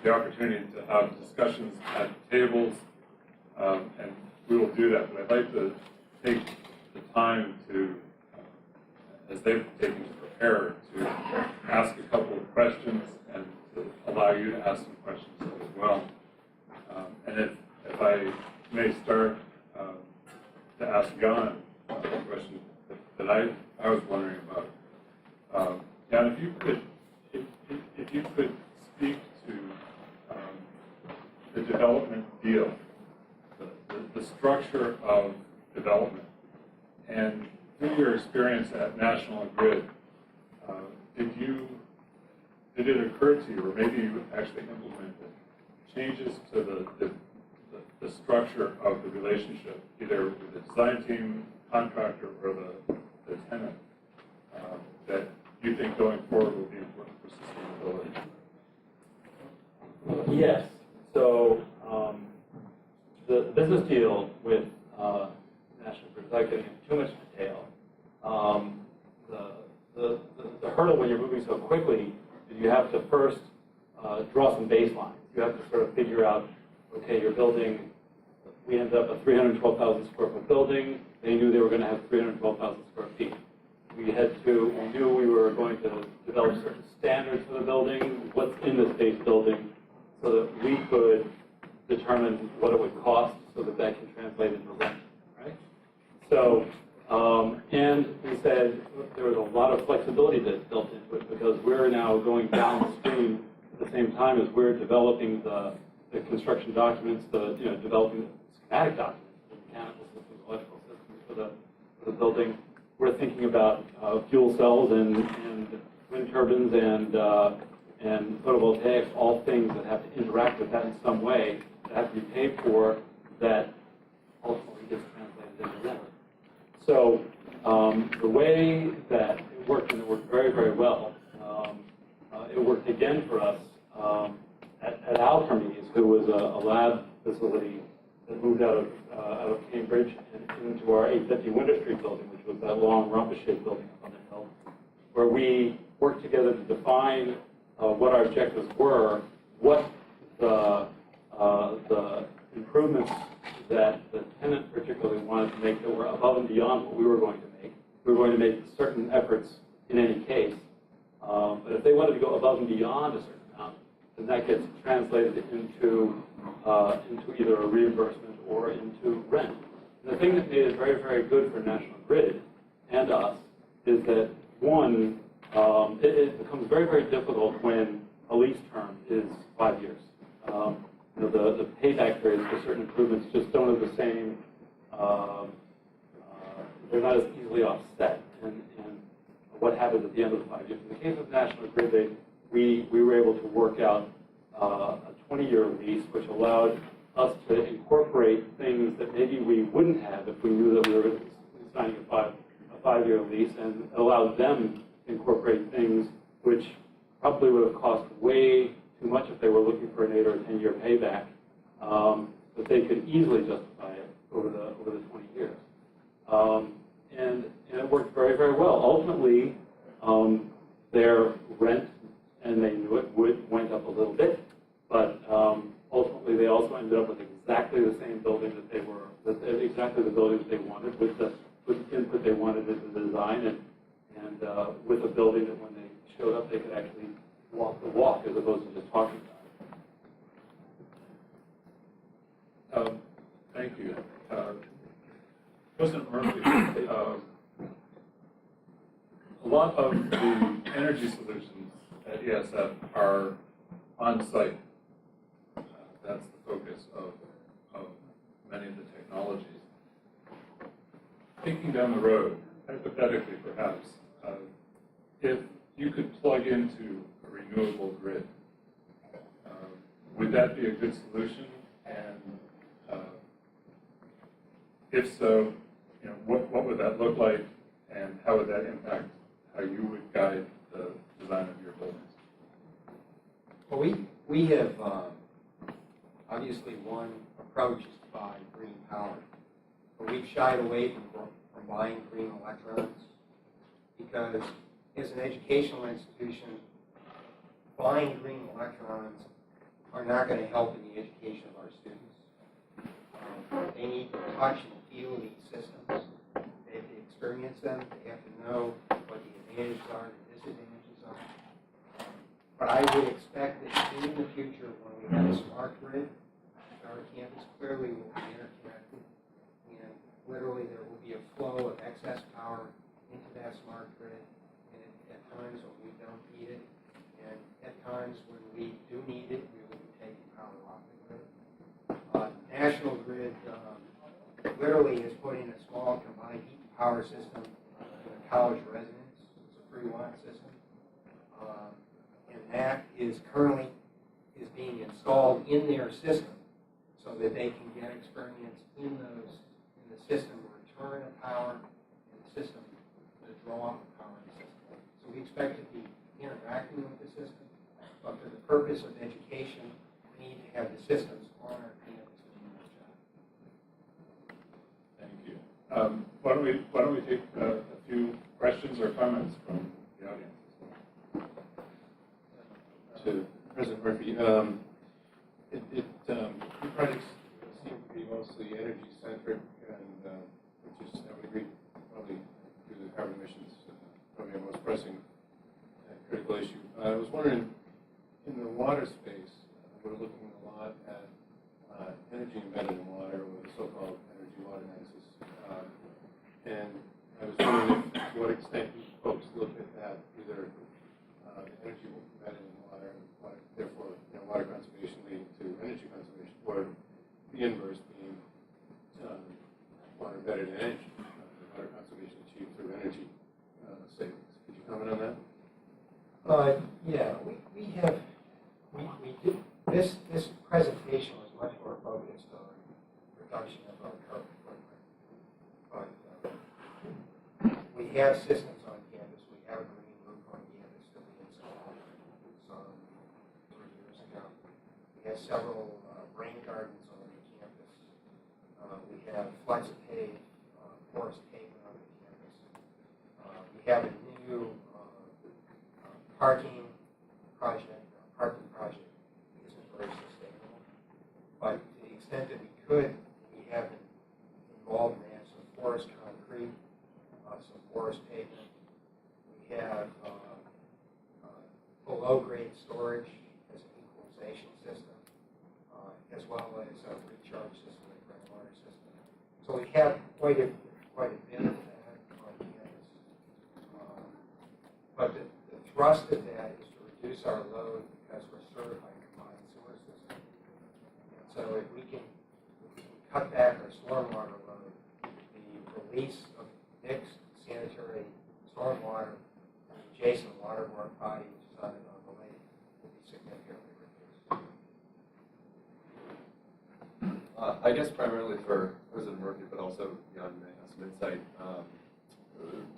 the opportunity to have discussions at tables, and we will do that. But I'd like to take the time to, as they've taken to prepare, to ask a couple of questions and to allow you to ask some questions as well. And if I may start to ask Jan a question that I was wondering about. Jan, if you could speak to the development deal, the structure of development, and through your experience at National Grid, did it occur to you, or maybe you actually implemented changes to the structure of the relationship, either with the design team, contractor, or the tenant, that you think going forward will be important for sustainability? Yes. So the business deal with National Grid, without getting into too much detail, the hurdle when you're moving so quickly is you have to first draw some baselines. You have to sort of figure out, okay, you're building, we ended up a 312,000 square foot building. They knew they were going to have 312,000 square feet. We knew we were going to develop certain standards for the building, what's in this base building, so that we could determine what it would cost so that that can translate into rent, right? So, and we said there was a lot of flexibility that's built into it because we're now going downstream at the same time as we're developing the construction documents, developing the schematic documents, the mechanical systems, electrical systems for the building. We're thinking about fuel cells and wind turbines and photovoltaics, all things that have to interact with that in some way, that have to be paid for, that ultimately gets translated into rent. So the way that it worked, and it worked very, very well, it worked again for us at Alkermes, who was a lab facility that moved out of Cambridge and into our 850 Winter Street building, which was that long rhombus-shaped building up on the hill, where we worked together to define what our objectives were, what the improvements that the tenant particularly wanted to make that were above and beyond what we were going to make. We were going to make certain efforts in any case, but if they wanted to go above and beyond a certain amount, then that gets translated into either a reimbursement or into rent. And the thing that made it very, very good for National Grid and us is that, one, it becomes very, very difficult when a lease term is 5 years. The payback periods for certain improvements just don't have the same, they're not as easily offset. And what happens at the end of the 5 years? In the case of National Grid, we were able to work out a 20-year lease, which allowed us to incorporate things that maybe we wouldn't have if we knew that we were signing a five-year lease, and allowed them to incorporate things which probably would have cost way too much if they were looking for an 8 or 10-year payback, but they could easily justify it over the 20 years. And it worked very, very well. Ultimately, their rent, and they knew it, went up a little bit, but ultimately they also ended up with exactly the same building exactly the building that they wanted, with the input they wanted into the design, and with a building that when they showed up, they could actually walk the walk as opposed to just talking about it. Thank you. President Murphy, a lot of the energy solutions at ESF are on-site. That's the focus of many of the technologies. Thinking down the road, hypothetically perhaps, if you could plug into a renewable grid, would that be a good solution? And if so, what would that look like, and how would that impact how you would guide the design of your buildings? Well, we have obviously one approach is to buy green power, but we've shied away from buying green electrons because, as an educational institution, buying green electrons are not going to help in the education of our students. They need to touch and feel these systems. They have to experience them. They have to know what the advantages are, the disadvantages are. But I would expect that in the future, when we have a smart grid, our campus clearly will be interconnected, and literally there will be a flow of excess power into that smart grid, and at times when we don't need it, and at times when we do need it, we will be taking power off the grid. National Grid literally is putting a small combined heat and power system in a college residence. It's a free watt system, and that is currently being installed in their system, so that they can get experience in the system, return of power in the system, the draw of power in the system. So we expect to be interacting with the system, but for the purpose of education, we need to have the systems on our campus doing their job. Thank you. Why don't we take a few questions or comments from the audience? To President Murphy, your projects seem to be mostly energy-centric, and which is, I would agree, probably due to the carbon emissions, probably our most pressing critical issue. I was wondering, in the water space, we're looking a lot at energy embedded in water, or the so-called energy water nexus. And I was wondering to what extent you folks look at that, either energy embedded in water, and therefore water conservation leading to energy conservation, or the inverse being water embedded in energy, water conservation achieved through energy savings. Could you comment on that? Yeah, we did, this presentation was much more focused on reduction of our carbon footprint. But we have systems on campus. We have a green roof on campus that we installed some 3 years ago. We have several rain gardens on the campus. We have flex-paved forest pavement on the campus. We have a new parking project isn't very sustainable. But to the extent that we could, we have been involved in that, some forest concrete, some forest pavement. We have below-grade storage as an equalization system, as well as a recharge system, a groundwater system. So we have quite a bit of that on campus. But the thrust of that is to reduce our load because we're served by a combined sewer system. And so if we can cut back our stormwater load, the release of mixed sanitary stormwater in the adjacent waterborne body, which is on the lake, will be significantly reduced. I guess primarily for President Murphy, but also beyond some insight.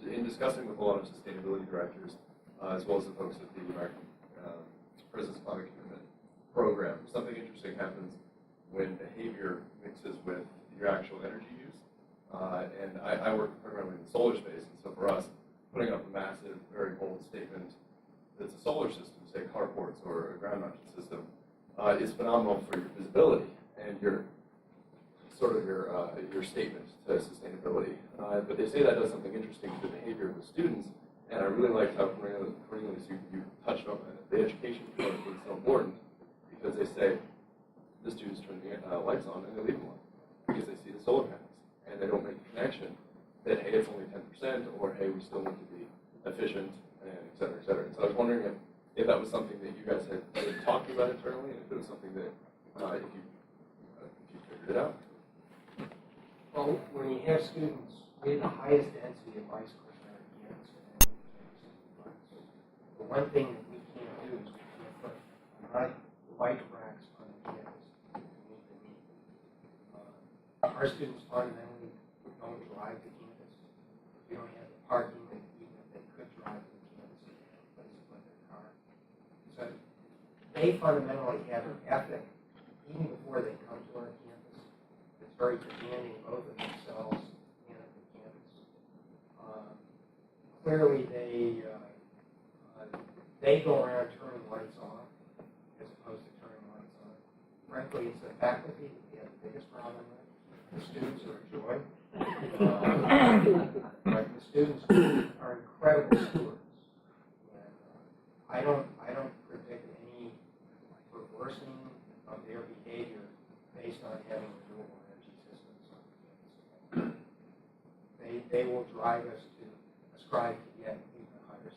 In discussing with a lot of sustainability directors, as well as the folks at the American President's Climate Commitment Program, something interesting happens when behavior mixes with your actual energy use. And I work primarily in the solar space, and so for us, putting up a massive, very bold statement that's a solar system, say carports or a ground-mounted system, is phenomenal for your visibility and your statement to sustainability. But they say that does something interesting to the behavior of the students, and I really liked how Cornelius, you touched on the education component being so important, because they say the students turn the lights on and they leave them on because they see the solar panels, and they don't make the connection that, hey, it's only 10%, or hey, we still need to be efficient, and et cetera, et cetera. And so I was wondering if that was something that you guys had been talking about internally, and if it was something that if you figured it out. Well, when you have students, we have the highest density of bicycles on our campus. The one thing that we can't do is we can't put bike racks on the campus to meet the need. Our students fundamentally don't drive to campus. We don't have the parking that even if they could drive to the campus, they have a place to put their car. So they fundamentally have an ethic, even before they come to our campus, that's very demanding both of themselves and of the campus. Clearly, they go around turning lights off as opposed to turning lights on. frankly, it's the faculty that we have the biggest problem with. The students are a joy. But the students are incredible stewards. And I don't predict any reversing of their behavior based on having renewable energy systems on campus. They will drive us to ascribe to yet even higher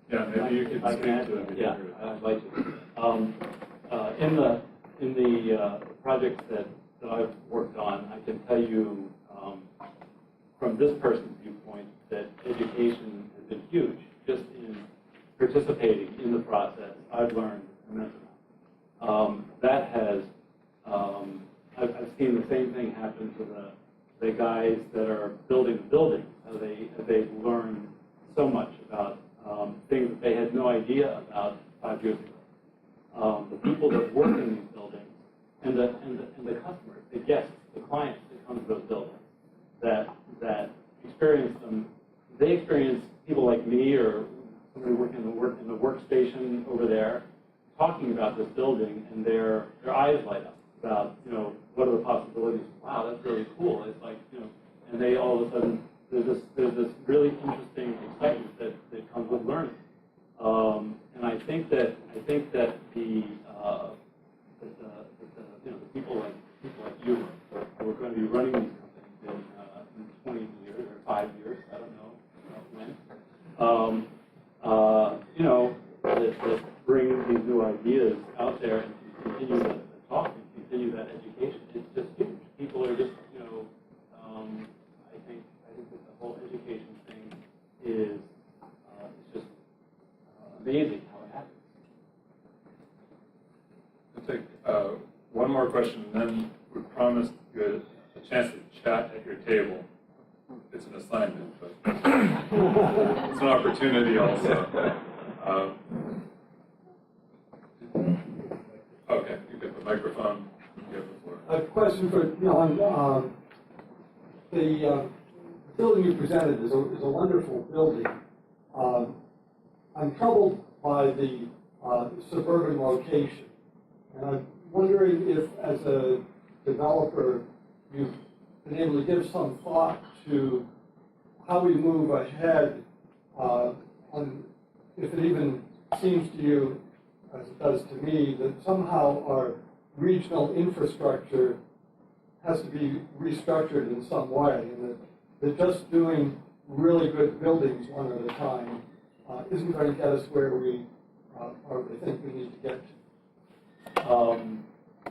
standards. Yeah, maybe you could I speak can add to to it. that. Yeah, I'd like to. In the projects that I've worked on, I can tell you from this person's viewpoint that education has been huge. Just in participating in the process, I've learned an immense amount. That has, I've seen the same thing happen to the guys that are building the buildings. They've learned so much about things that they had no idea about 5 years ago. The people that work in these buildings and the customers, the guests, the clients that come to those buildings that experience them, they experience people like me or somebody working in the workstation over there talking about this building, and their eyes light up about, what are the possibilities? Wow, that's really cool. It's like, and they all of a sudden there's this really interesting excitement that comes with learning. And I think that the people like you who are going to be running these companies in 20 years or 5 years, I don't know when, that bring these new ideas out there and continue the talk and continue that education. It's just huge. People are just, I think that the whole education thing is just amazing how it happens. I'll take one more question, and then we promised you a chance to chat at your table. It's an assignment, but it's an opportunity also. Okay, you get the microphone. You have the floor. A question for John. The building you presented is a wonderful building. I'm troubled by the suburban location. And I'm wondering if, as a developer, you've been able to give some thought to how we move ahead on, if it even seems to you, as it does to me, that somehow our regional infrastructure has to be restructured in some way, and that just doing really good buildings one at a time isn't going to get us where we think we need to get to.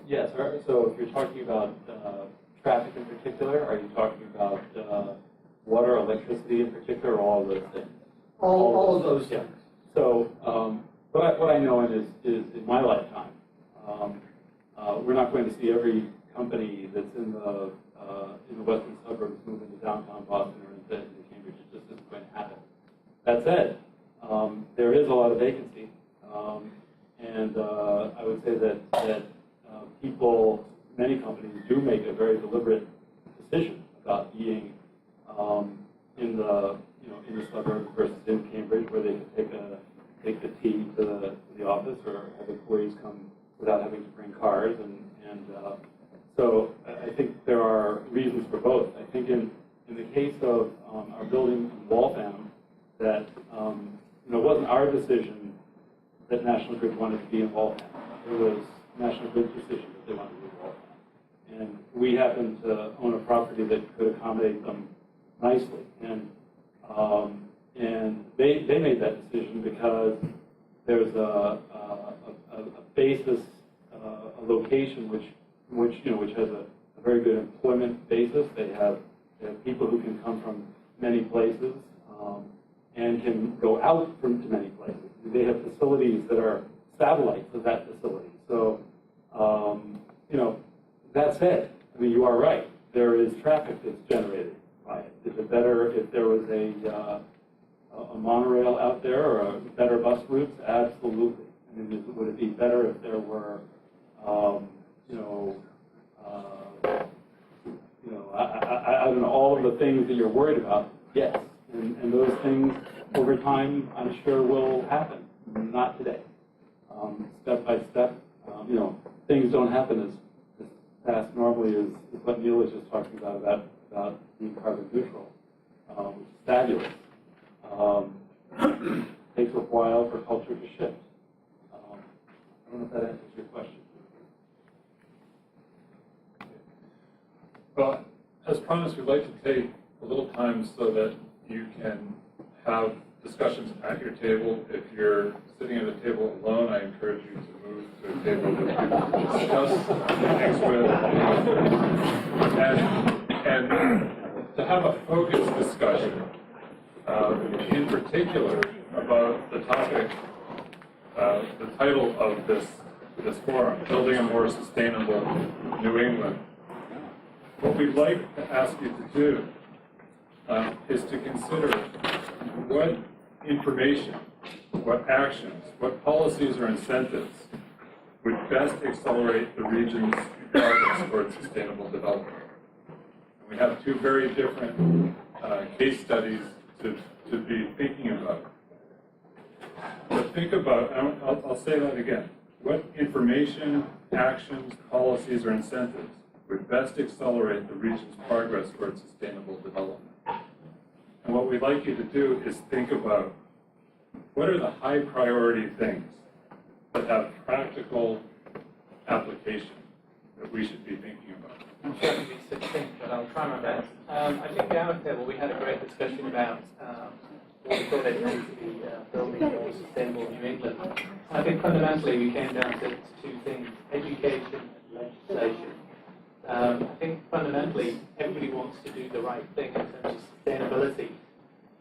Yes, so if you're talking about traffic in particular, are you talking about water, electricity in particular, or all of those things? All of those things. So what I know is in my lifetime, we're not going to see every company that's in the western suburbs move into downtown Boston or into Cambridge. It just isn't going to happen. That said, there is a lot of vacancy, and I would say that many companies do make a very deliberate decision about being in the suburbs versus in Cambridge, where they can take the T to the office or have employees come without having to bring cars, and so I think there are reasons for both. I think in the case of our building in Waltham, that it wasn't our decision that National Grid wanted to be in Waltham. It was National Grid's decision that they wanted to be in Waltham. And we happened to own a property that could accommodate them nicely. And they made that decision because there's a basis, a location which has a very good employment basis. They have people who can come from many places and can go out to many places. They have facilities that are satellites of that facility. So, that said, I mean, you are right. There is traffic that's generated by it. Is it better if there was a monorail out there or better bus routes? Absolutely. I mean, would it be better if there were, I don't know, all of the things that you're worried about? Yes. And those things over time, I'm sure, will happen. Not today. step by step. Things don't happen as fast normally as what Neil was just talking about being carbon neutral, which is fabulous. Takes a while for culture to shift. I don't know if that answers your question. Well, as promised, we'd like to take a little time so that you can have discussions at your table. If you're sitting at a table alone, I encourage you to move to a table that you can discuss things with. And to have a focused discussion, in particular, about the topic, the title of this forum, Building a More Sustainable New England. What we'd like to ask you to do is to consider what information, what actions, what policies or incentives would best accelerate the region's progress towards sustainable development. And we have two very different case studies to be thinking about. But think about, I'll say that again, what information, actions, policies, or incentives would best accelerate the region's progress towards sustainable development. And what we'd like you to do is think about what are the high priority things that have practical application that we should be thinking about. I'm sure to be succinct, but I'll try my best. I think at our table we had a great discussion about what we thought it meant to be building a more sustainable New England. I think fundamentally we came down to two things, education and legislation. I think fundamentally everybody wants to do the right thing in terms of sustainability,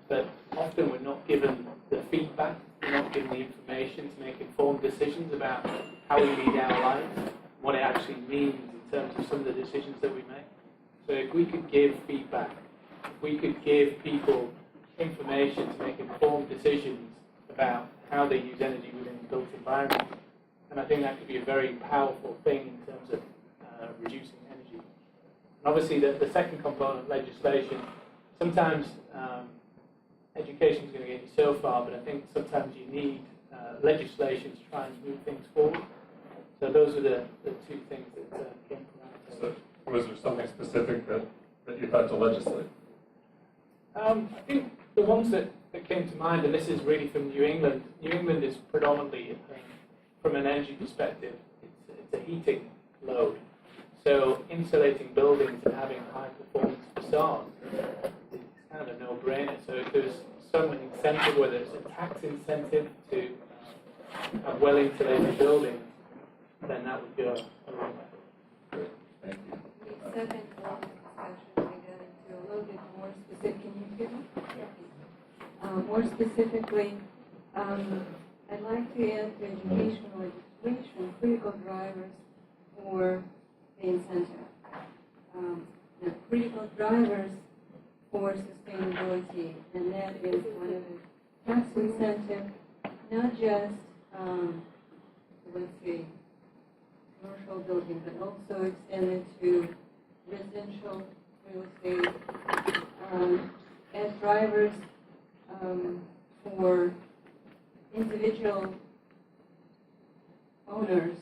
but often we're not given the feedback, we're not given the information to make informed decisions about how we lead our lives, what it actually means in terms of some of the decisions that we make. So if we could give feedback, if we could give people information to make informed decisions about how they use energy within the built environment, and I think that could be a very powerful thing in terms of reducing energy. And obviously the second component, legislation, sometimes education is going to get you so far, but I think sometimes you need legislation to try and move things forward. So those are the two things that came from that. So was there something specific that you thought to legislate? I think the ones that came to mind, and this is really from New England. New England is predominantly, from an energy perspective, it's a heating load. So insulating buildings and having high performance facades is kind of a no-brainer. So if there's some incentive, whether it's a tax incentive to have well-insulated buildings, then that would go a long way. Good, thank you. The second part of the discussion, we got into a little bit more specific. Can you hear me? More specifically, I'd like to add to educational legislation critical drivers for the incentive. The critical drivers for sustainability, and that is one of the tax incentive, not just, let's say, commercial building, but also extended to residential real estate, as drivers for individual owners,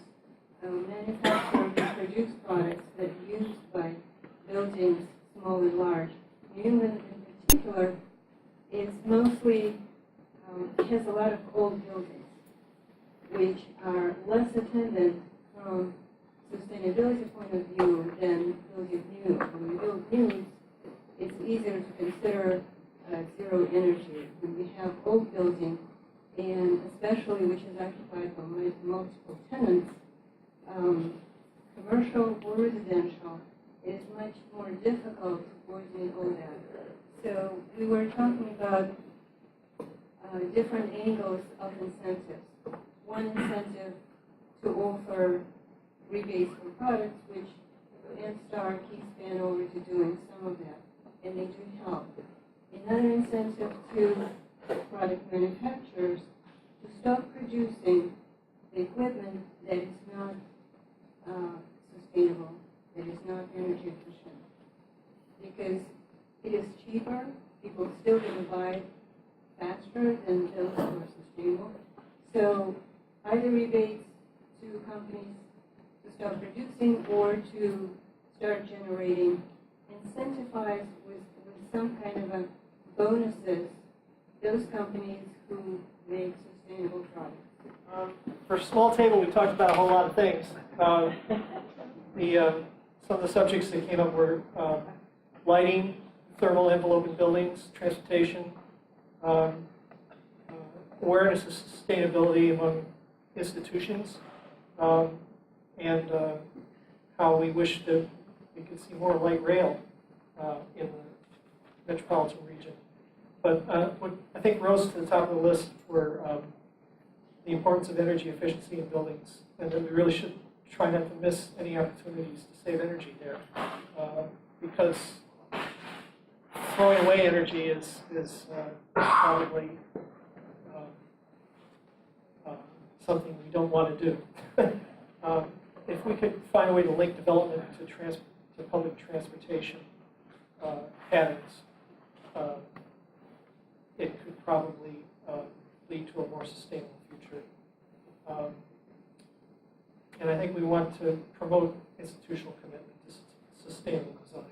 manufacturers who produce products that are used by buildings, small and large. New England in particular is mostly, has a lot of old buildings, which are less attendant from sustainability point of view than building new. When we build new, it's easier to consider zero energy. When we have old building, and especially which is occupied by multiple tenants, commercial or residential, it is much more difficult to coordinate all that. So we were talking about different angles of incentives. One incentive to offer rebates for products, which N-Star keeps Span over to doing some of that, and they do help. Another incentive to product manufacturers to stop producing the equipment that is not sustainable, that is not energy efficient. Because it is cheaper, people still going to buy faster than those who are sustainable. So either rebates to companies to start producing or to start generating, incentivize with some kind of a bonuses those companies who make sustainable products. For Small Table, we talked about a whole lot of things. Some of the subjects that came up were lighting, thermal envelope in buildings, transportation, awareness of sustainability among institutions, and how we wish that we could see more light rail in the metropolitan region. But what I think rose to the top of the list were the importance of energy efficiency in buildings, and that we really should try not to miss any opportunities to save energy there, because throwing away energy is probably something we don't want to do. If we could find a way to link development to public transportation patterns, it could probably lead to a more sustainable future. And I think we want to promote institutional commitment to sustainable design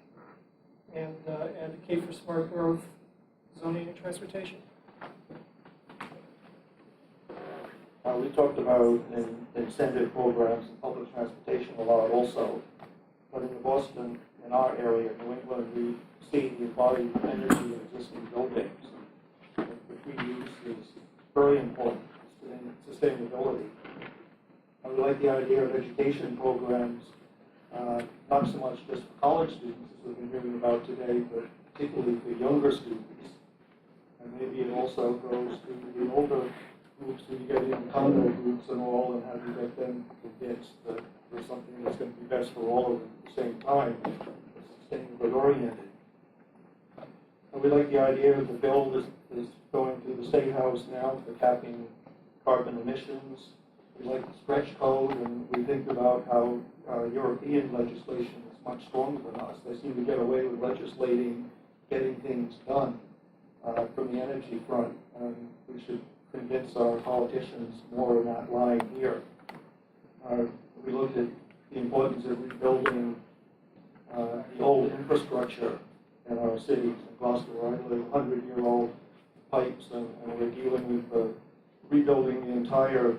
and advocate for smart growth, zoning, and transportation. We talked about incentive programs and public transportation a lot also, but in Boston, in our area, New England, we see the embodied energy in existing buildings. The free use is very important in sustainability. I would like the idea of education programs, not so much just for college students, as we've been hearing about today, but particularly for younger students. And maybe it also goes to the older groups who you get in condo groups and all, and how do you get them convinced that there's something that's going to be best for all of them at the same time, sustainably oriented. And we like the idea of the bill is going through the State House now for capping carbon emissions. We like the stretch code, and we think about how European legislation is much stronger than us. They seem to get away with legislating, getting things done from the energy front, and we should convince our politicians more in that line here. We looked at the importance of rebuilding the old infrastructure in our cities. In Gloucester, I live 100-year-old pipes, and we're dealing with rebuilding the entire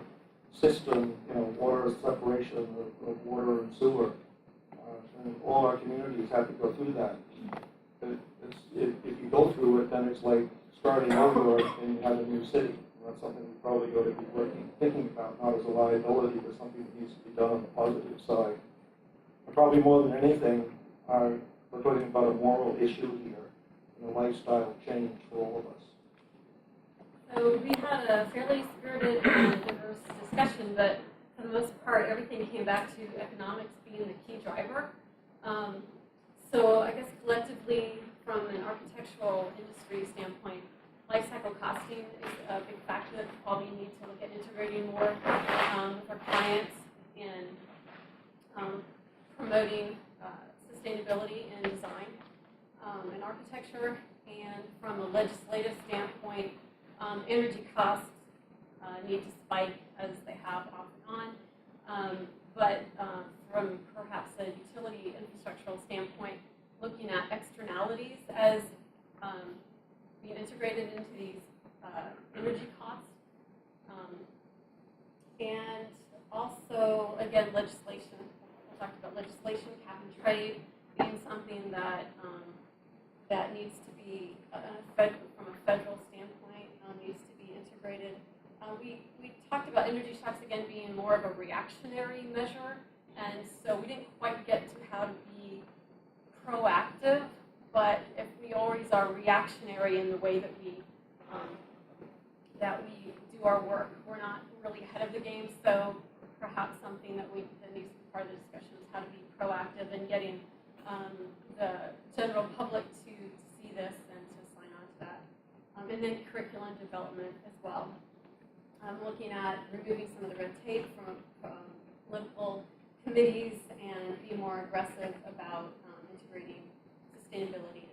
system, water separation of water and sewer. And all our communities have to go through that. If you go through it, then it's like starting over and you have a new city. That's something we probably ought to be thinking about, not as a liability, but something that needs to be done on the positive side. And probably more than anything, we're talking about a moral issue here, and a lifestyle change for all of us. So we had a fairly spirited and diverse discussion, but for the most part, everything came back to economics being the key driver. So I guess collectively, from an architectural industry standpoint, life cycle costing is a big factor that we probably need to look at integrating more with our clients in promoting sustainability in design and architecture. And from a legislative standpoint, energy costs need to spike as they have off and on. But from perhaps a utility infrastructural standpoint, looking at externalities as being integrated into these energy costs. And also, again, legislation. We talked about legislation, cap and trade being something that that needs to be, from a federal standpoint, needs to be integrated. We talked about energy shocks, again, being more of a reactionary measure, and so we didn't quite get to how to be proactive. But if we always are reactionary in the way that we do our work, we're not really ahead of the game. So perhaps something that needs to be part of the discussion is how to be proactive in getting the general public to see this and to sign on to that. And then curriculum development as well. Looking at removing some of the red tape from political committees and be more aggressive about integrating sustainability